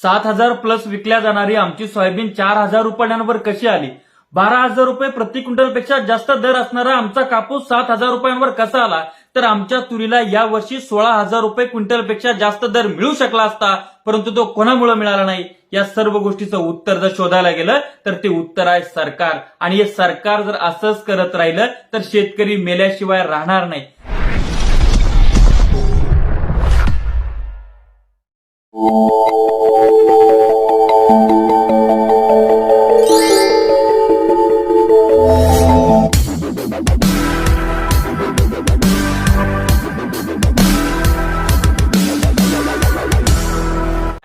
7,000 plus विकल्या जाणारी आमची सोयाबीन 4,000 रुपयांवर कशी आली? 12,000 रुपये प्रति क्विंटलपेक्षा जास्त दर असणारा आमचा कापूस 7,000 रुपयांवर कसा आला? तर आमच्या तुरीला यावर्षी 16,000 रुपये क्विंटलपेक्षा जास्त दर मिळू शकला असता, परंतु तो कोणामुळे मिळाला नाही? या सर्व गोष्टीचं उत्तर जर शोधायला गेलं तर ते उत्तर आहे सरकार. आणि हे सरकार जर असंच करत राहिलं तर शेतकरी मेल्याशिवाय राहणार नाही.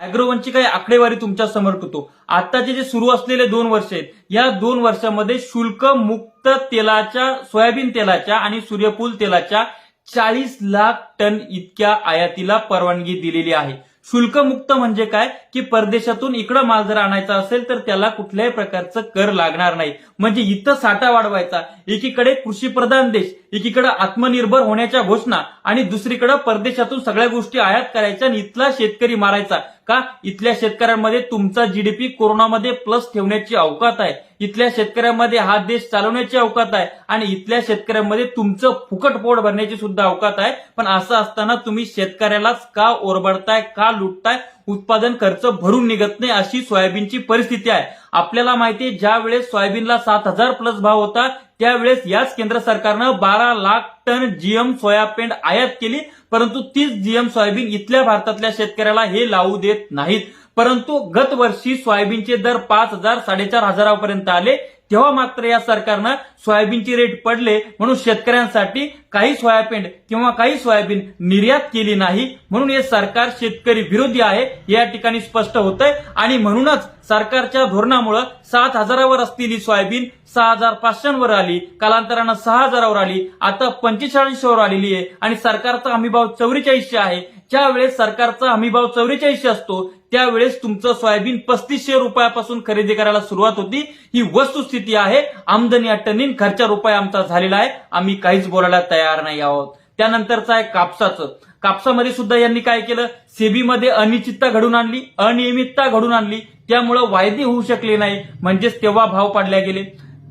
अॅग्रोवनची काही आकडेवारी तुमच्या समोर ठेवतो. आताचे जे सुरू असलेले 2 वर्ष आहेत, या 2 वर्षामध्ये शुल्क मुक्त तेलाच्या, सोयाबीन तेलाच्या आणि सूर्यफूल तेलाच्या 40 लाख टन इतक्या आयातीला परवानगी दिलेली आहे. शुल्क मुक्त म्हणजे काय की परदेशातून इकडं माल जर आणायचा असेल तर त्याला कुठल्याही प्रकारचं कर लागणार नाही. म्हणजे इथं साठा वाढवायचा, एकीकडे कृषी प्रधान देश, एकीकडे आत्मनिर्भर होण्याच्या घोषणा आणि दुसरीकडे परदेशातून सगळ्या गोष्टी आयात करायच्या आणि इथला शेतकरी मारायचा. का? इथल्या शेतकऱ्यांमध्ये तुमचा जीडीपी कोरोनामध्ये प्लस ठेवण्याची अवकात आहे, इथल्या शेतकऱ्यांमध्ये हा देश चालवण्याची अवकात आहे आणि इथल्या शेतकऱ्यांमध्ये तुमचं फुकट पोट भरण्याची सुद्धा अवकात आहे. पण असं असताना तुम्ही शेतकऱ्यालाच का ओरबडताय, का लुटताय? उत्पादन खर्च भरून निघत नाही अशी सोयाबीनची परिस्थिती आहे. आपल्याला माहितीये ज्या वेळेस सोयाबीनला 7,000 प्लस भाव होता त्यावेळेस याच केंद्र सरकारनं 12 लाख टन जीएम सोयाबीन आयात केली, परंतु तीच जीएम सोयाबीन इथल्या भारतातल्या शेतकऱ्याला हे लावू देत नाहीत. परंतु गत वर्षी सोयाबीनचे दर 5,000 4,500 पर्यंत आले, तेव्हा मात्र या सरकारनं सोयाबीनची रेट पडले म्हणून शेतकऱ्यांसाठी काही सोयाबीन किंवा काही सोयाबीन निर्यात केली नाही. म्हणून हे सरकार शेतकरी विरोधी आहे या ठिकाणी स्पष्ट होतंय. आणि म्हणूनच सरकारच्या धोरणामुळे 7,000 वर असलेली सोयाबीन 6,500 वर आली, कालांतरानं 6,000 वर आली, आता 4500 वर आलेली आहे. आणि सरकारचा हमीभाव 4400 आहे. ज्या वेळेस सरकारचा हमीभाव 4400 असतो त्यावेळेस तुमचं सोयाबीन 3500 रुपयापासून खरेदी करायला सुरुवात होती. ही वस्तुस्थिती आहे. आमदनी अट्टनीन खर्चा रुपये आमचा झालेला आहे. आम्ही काहीच बोलायला तयार नाही आहोत. त्यानंतरचं आहे कापसाचं. कापसामध्ये सुद्धा यांनी काय केलं? सेबीमध्ये अनिश्चितता घडून आणली, अनियमितता घडून आणली, त्यामुळे वायदे होऊ शकले नाही, म्हणजेच तेव्हा भाव पाडले गेले.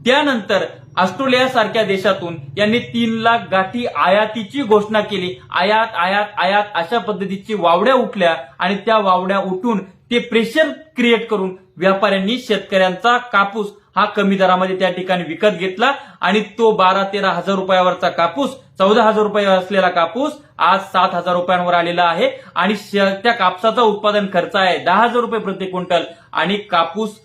त्यानंतर ऑस्ट्रेलिया सारख्या देशातून यांनी 3 लाख गाठी आयातीची घोषणा केली. आयात आयात आयात अशा पद्धतीची वावड्या उठल्या आणि त्या वावड्या उठून ते प्रेशर क्रिएट करून व्यापाऱ्यांनी शेतकऱ्यांचा कापूस हा कमी दरामध्ये त्या ठिकाणी विकत घेतला आणि तो 12-13 हजार रुपयावरचा कापूस, 14,000 रुपये असलेला कापूस आज 7,000 रुपयांवर आलेला आहे. आणि त्या कापसाचा उत्पादन खर्च आहे 10,000 रुपये प्रति क्विंटल आणि कापूस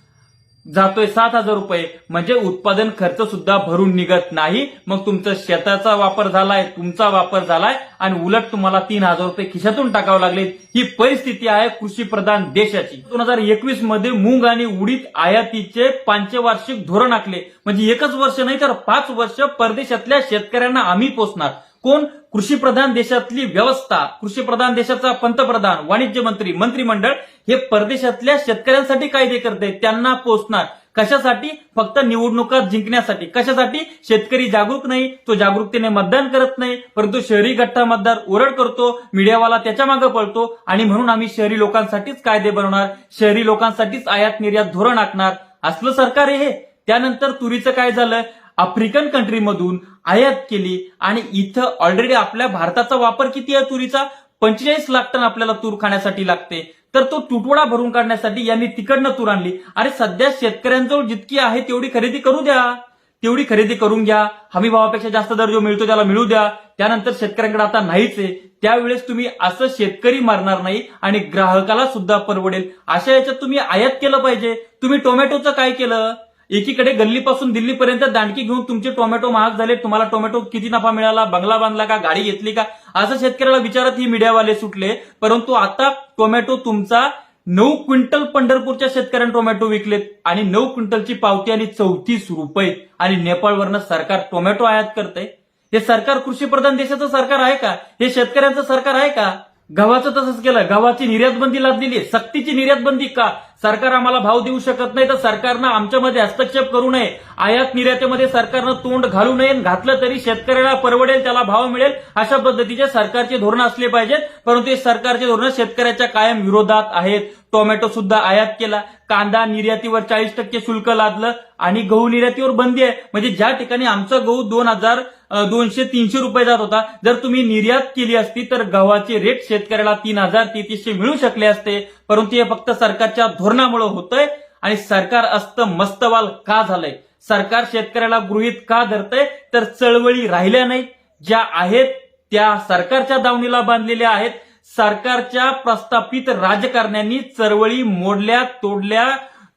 जातोय 7,000 रुपये, म्हणजे उत्पादन खर्च सुद्धा भरून निघत नाही. मग तुमचा शेताचा वापर झालाय, तुमचा वापर झालाय आणि उलट तुम्हाला 3,000 रुपये खिशातून टाकावे लागले. ही परिस्थिती आहे कृषी प्रधान देशाची. 2021 मध्ये मूग आणि उडीद आयातीचे पंचवार्षिक धोरण आखले. म्हणजे एकच वर्ष नाही तर 5 वर्ष परदेशातल्या शेतकऱ्यांना आम्ही पोचणार. कोण? कृषी प्रधान देशातली व्यवस्था, कृषी प्रधान देशाचा पंतप्रधान, वाणिज्य मंत्री, मंत्रिमंडळ हे परदेशातल्या शेतकऱ्यांसाठी कायदे करते, त्यांना पोचणार. कशासाठी? फक्त निवडणुका जिंकण्यासाठी. कशासाठी? शेतकरी जागरूक नाही, तो जागरूकतेने मतदान करत नाही, परंतु शहरी गठ्ठा मतदार ओरड करतो, मीडियावाला त्याच्या मागे पळतो आणि म्हणून आम्ही शहरी लोकांसाठीच कायदे बनवणार, शहरी लोकांसाठीच आयात निर्यात धोरण आखणार, असलं सरकार आहे हे. त्यानंतर तुरीचं काय झालं? आफ्रिकन कंट्रीमधून आयात केली आणि इथं ऑलरेडी आपल्या भारताचा वापर किती आहे तुरीचा? 45 लाख टन आपल्याला तूर खाण्यासाठी लागते. तर तो तुटवडा भरून काढण्यासाठी यांनी तिकडनं तूर आणली. अरे सध्या शेतकऱ्यांजवळ जितकी आहे तेवढी खरेदी करू द्या, तेवढी खरेदी करून घ्या. हमी भावापेक्षा जास्त दर जो मिळतो त्याला मिळू द्या. त्यानंतर शेतकऱ्यांकडे आता नाहीच आहे, त्यावेळेस तुम्ही असं शेतकरी मारणार नाही आणि ग्राहकाला सुद्धा परवडेल अशा याच्यात तुम्ही आयात केलं पाहिजे. तुम्ही टोमॅटोचं काय केलं? एकीकडे गल्लीपासून दिल्लीपर्यंत दांडकी घेऊन तुमचे टोमॅटो महाग झाले. तुम्हाला टोमॅटो किती नफा मिळाला? बंगला बांधला का? गाडी घेतली का? असं शेतकऱ्याला विचारत ही मीडियावाले सुटले. परंतु आता टोमॅटो तुमचा 9 क्विंटल पंढरपूरच्या शेतकऱ्यांनी टोमॅटो विकलेत आणि 9 क्विंटलची पावती आली 34 रुपये. आणि नेपाळवरनं सरकार टोमॅटो आयात करतंय. हे सरकार कृषी प्रधान देशाचं सरकार आहे का? हे शेतकऱ्यांचं सरकार आहे का? गव्हाचं तसंच केलं. गव्हाची निर्यात बंदी लादलेली आहे, सक्तीची निर्यात बंदी. का? सरकार आम्हाला भाव देऊ शकत नाही तर सरकारनं आमच्यामध्ये हस्तक्षेप करू नये, आयात निर्यातीमध्ये सरकारनं तोंड घालू नये, घातलं तरी शेतकऱ्याला परवडेल, त्याला भाव मिळेल अशा पद्धतीचे सरकारचे धोरण असले पाहिजेत. परंतु हे सरकारचे धोरण शेतकऱ्याच्या कायम विरोधात आहेत. टोमॅटो सुद्धा आयात केला, कांदा निर्यातीवर 40% शुल्क लादलं आणि गहू निर्यातीवर बंदी आहे. म्हणजे ज्या ठिकाणी आमचा गहू 2,200-300 रुपये जात होता, जर तुम्ही निर्यात केली असती तर गव्हाचे रेट शेतकऱ्याला 3,000-3,300 मिळू शकले असते. परंतु हे फक्त सरकारच्या धोरणामुळे होतंय. आणि सरकार मस्तवाल का झालंय, सरकार शेतकऱ्याला गृहीत का धरतंय, तर चळवळी राहिल्या नाहीत, ज्या आहेत त्या सरकारच्या दावणीला बांधलेल्या आहेत. सरकारच्या प्रस्थापित राजकारण्यांनी चळवळी मोडल्या, तोडल्या,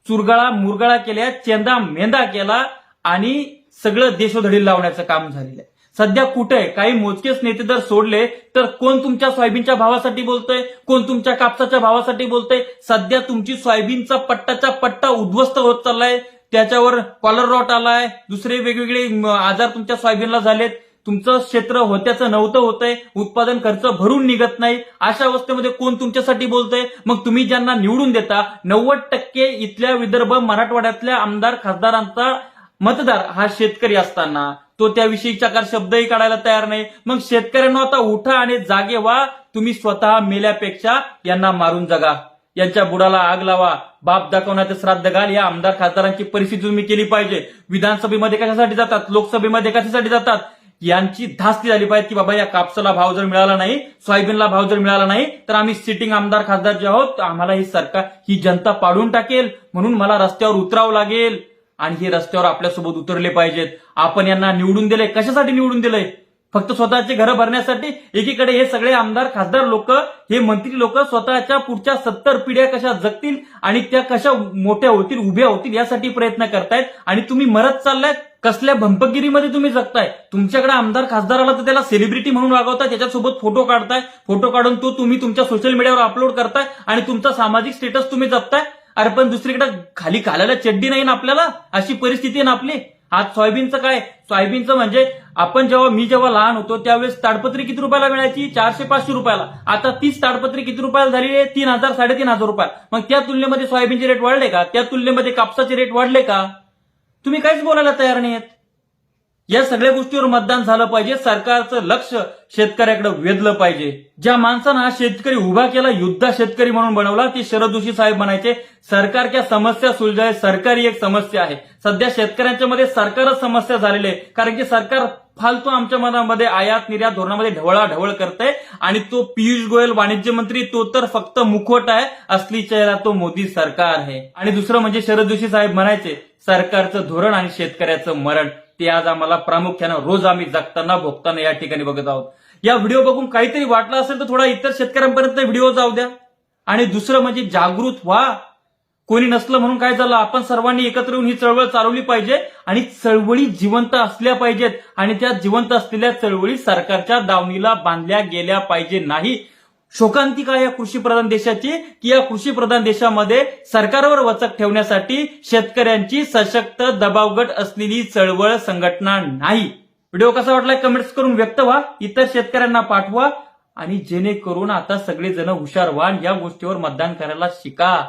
चुरगळा मुरगळा केल्या, चेंदा मेंदा केला आणि सगळं देशोधडी लावण्याचं काम झालेलं आहे. सध्या कुठे काही मोजकेच नेते जर सोडले तर कोण तुमच्या सोयाबीनच्या भावासाठी बोलतोय, कोण तुमच्या कापसाच्या भावासाठी बोलतोय. सध्या तुमची सोयाबीनचा पट्टाचा पट्टा उद्ध्वस्त होत चाललाय, त्याच्यावर कॉलर रॉट आलाय, दुसरे वेगवेगळे आजार तुमच्या सोयाबीनला झालेत. तुमचं क्षेत्र होत्याचं नव्हतं होतंय, उत्पादन खर्च भरून निघत नाही. अशा अवस्थेमध्ये कोण तुमच्यासाठी बोलतंय. मग तुम्ही ज्यांना निवडून देता, 90% इथल्या विदर्भ मराठवाड्यातल्या आमदार खासदारांचा मतदार हा शेतकरी असताना तो त्याविषयी चकार शब्दही काढायला तयार नाही. मग शेतकऱ्यांना आता उठा आणि जागे व्हा. तुम्ही स्वतः मेल्यापेक्षा यांना मारून जगा, यांच्या बुडाला आग लावा, बाप दाखवण्याचं श्राद्ध घाल. या आमदार खासदारांची परिस्थिती तुम्ही केली पाहिजे. विधानसभेमध्ये कशासाठी जातात, लोकसभेमध्ये कशासाठी जातात, यांची धास्ती झाली पाहिजे की बाबा या कापसाला भाव जर मिळाला नाही, सोयाबीनला भाव जर मिळाला नाही तर आम्ही सिटिंग आमदार खासदार जे आहोत आम्हाला ही सरकार ही जनता पाडून टाकेल, म्हणून मला रस्त्यावर उतरावं लागेल. आणि हे रस्त्यावर आपल्यासोबत उतरले पाहिजेत. आपण यांना निवडून दिले, कशासाठी निवडून दिलंय, फक्त स्वतःचे घरं भरण्यासाठी. एकीकडे हे सगळे आमदार खासदार लोक, हे मंत्री लोक स्वतःच्या पुढच्या 70 पिढ्या कशा जगतील आणि त्या कशा मोठ्या होतील, उभ्या होतील यासाठी प्रयत्न करतायत. आणि तुम्ही मरत चाललाय. कसल्या भंपगिरीमध्ये तुम्ही जगताय. तुमच्याकडे आमदार खासदार आला तर त्याला सेलिब्रिटी म्हणून वागवताय, त्याच्यासोबत फोटो काढताय, फोटो काढून तो तुम्ही तुमच्या सोशल मीडियावर अपलोड करताय आणि तुमचा सामाजिक स्टेटस तुम्ही जपताय. अरे पण दुसरीकडे खाली घालायला चड्डी नाही ना आपल्याला, अशी परिस्थिती आहे ना आपली. आज सोयाबीनचं काय, सोयाबीनचं म्हणजे मी जेव्हा लहान होतो त्यावेळेस ताडपत्री किती रुपयाला मिळायची, 400-500 रुपयाला. आता तीच ताडपत्री किती रुपयाला झाली आहे, 3,000-3,500 रुपये. मग त्या तुलनेमध्ये सोयाबीनचे रेट वाढले का, त्या तुलनेमध्ये कापसाचे रेट वाढले का, तुम्ही काहीच बोलायला तयार नाहीयेत. या सगळ्या गोष्टीवर मतदान झालं पाहिजे. सरकारचं लक्ष शेतकऱ्याकडे वेधलं पाहिजे. ज्या माणसानं हा शेतकरी उभा केला, युद्ध शेतकरी म्हणून बनवला, ते शरद जोशी साहेब म्हणायचे सरकारच्या समस्या सुलझाय, सरकारी एक समस्या आहे. सध्या शेतकऱ्यांच्या मध्ये सरकारच समस्या झालेली आहे. कारण की सरकार फालतू आमच्या मनामध्ये आयात निर्यात धोरणामध्ये ढवळाढवळ करते. आणि तो पियुष गोयल वाणिज्य मंत्री तो तर फक्त मुखवट आहे, असली चेहरा तो मोदी सरकार आहे. आणि दुसरं म्हणजे शरद जोशी साहेब म्हणायचे सरकारचं धोरण आणि शेतकऱ्याचं मरण, ते आज आम्हाला प्रामुख्यानं रोज आम्ही जगताना भोगताना या ठिकाणी बघत आहोत. या व्हिडिओ बघून काहीतरी वाटलं असेल तर थोडा इतर शेतकऱ्यांपर्यंत व्हिडिओ जाऊ द्या. आणि दुसरं म्हणजे जागृत व्हा. कोणी नसलं म्हणून काय झालं, आपण सर्वांनी एकत्र येऊन ही चळवळ चालवली पाहिजे. आणि चळवळी जिवंत असल्या पाहिजेत आणि त्या जिवंत असलेल्या चळवळी सरकारच्या दावणीला बांधल्या गेल्या पाहिजे नाही. शोकांतिका या कृषीप्रधान देशाची की या कृषीप्रधान देशामध्ये सरकारवर वचक ठेवण्यासाठी शेतकऱ्यांची सशक्त दबावगट असलेली चळवळ संघटना नाही. व्हिडिओ कसा वाटलाय कमेंट्स करून व्यक्त व्हा, इतर शेतकऱ्यांना पाठवा आणि जेणेकरून आता सगळेजण हुशार व्हा, या गोष्टीवर मतदान करायला शिका.